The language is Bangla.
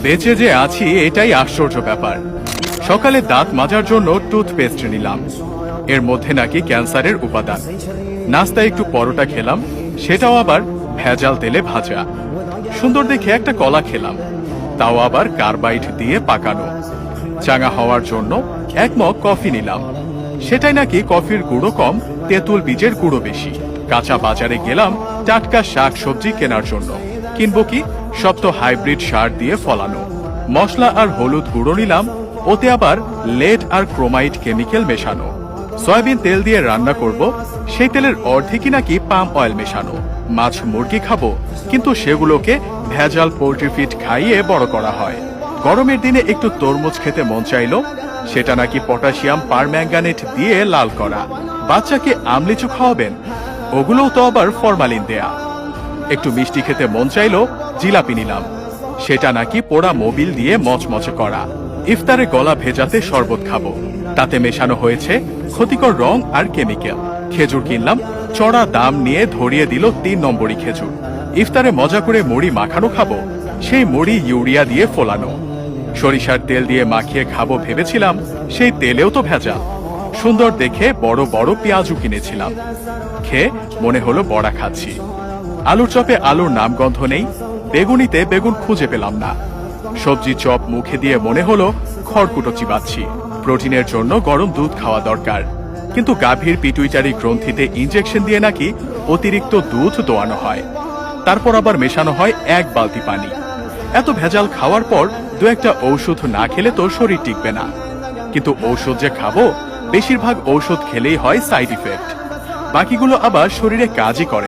বেঁচে যে আছি এটাই আশ্চর্য ব্যাপার। সকালে দাঁত মাজার জন্য টুথপেস্ট নিলাম, এর মধ্যে নাকি ক্যান্সারের উপাদান। নাস্তায় একটু পরোটা খেলাম, সেটাও আবার ভেজাল তেলে ভাজা। সুন্দর দেখে একটা কলা খেলাম, তাও আবার কার্বাইড দিয়ে পাকানো। চাঙা হওয়ার জন্য এক মগ কফি নিলাম, সেটাই নাকি কফির গুঁড়ো কম, তেঁতুল বীজের গুঁড়ো বেশি। কাঁচা বাজারে গেলাম টাটকা শাক সবজি কেনার জন্য, কিনবো কি, সব তো হাইব্রিড সার দিয়ে ফলানো। মশলা আর হলুদ গুঁড়ো নিলাম, ওতে আবার লেড আর ক্রোমাইড কেমিক্যাল মেশানো। সয়াবিন তেল দিয়ে রান্না করব, সেই তেলের অর্ধেকই নাকি পাম অয়েল মেশানো। মাছ মুরগি খাবো, কিন্তু সেগুলোকে ভেজাল পোল্ট্রি ফিড খাইয়ে বড় করা হয়। গরমের দিনে একটু তরমুজ খেতে মন চাইলো, সেটা নাকি পটাশিয়াম পারম্যাঙ্গানেট দিয়ে লাল করা। বাচ্চাকে আমলিচু খাওয়াবেন, ওগুলোও তো আবার ফরমালিন দেয়া। একটু মিষ্টি খেতে মন চাইলো, জিলাপি নিলাম, সেটা নাকি পোড়া মোবিল দিয়ে মচমচে করা। ইফতারে গলা ভেজাতে শরবত খাবো, তাতে মেশানো হয়েছে ক্ষতিকর রং আর কেমিক্যাল। খেজুর কিনলাম, চড়া দাম নিয়ে ধরিয়ে দিল 3 নম্বরই খেজুর। ইফতারে মজা করে মুড়ি মাখানো খাবো, সেই মুড়ি ইউরিয়া দিয়ে ফোলানো। সরিষার তেল দিয়ে মাখিয়ে খাবো ভেবেছিলাম, সেই তেলেও তো ভেজাল। সুন্দর দেখে বড় বড় পেঁয়াজও কিনেছিলাম, খেয়ে মনে হলো বড়া খাচ্ছি। আলুর চপে আলুর নামগন্ধ নেই, বেগুনিতে বেগুন খুঁজে পেলাম না। সবজি চপ মুখে দিয়ে মনে হলো খড়কুটো চিবাচ্ছি। প্রোটিনের জন্য গরম দুধ খাওয়া দরকার, কিন্তু গাভীর পিটুইটারি গ্রন্থিতে ইনজেকশন দিয়ে নাকি অতিরিক্ত দুধ দোয়ানো হয়, তারপর আবার মেশানো হয় 1 বালতি পানি। এত ভেজাল খাওয়ার পর 2-1টা ঔষধ না খেলে তো শরীর টিকবে না। কিন্তু ঔষধ যে খাবো, বেশিরভাগ ঔষধ খেলেই হয় সাইড ইফেক্ট, বাকিগুলো আবার শরীরে কাজই করে।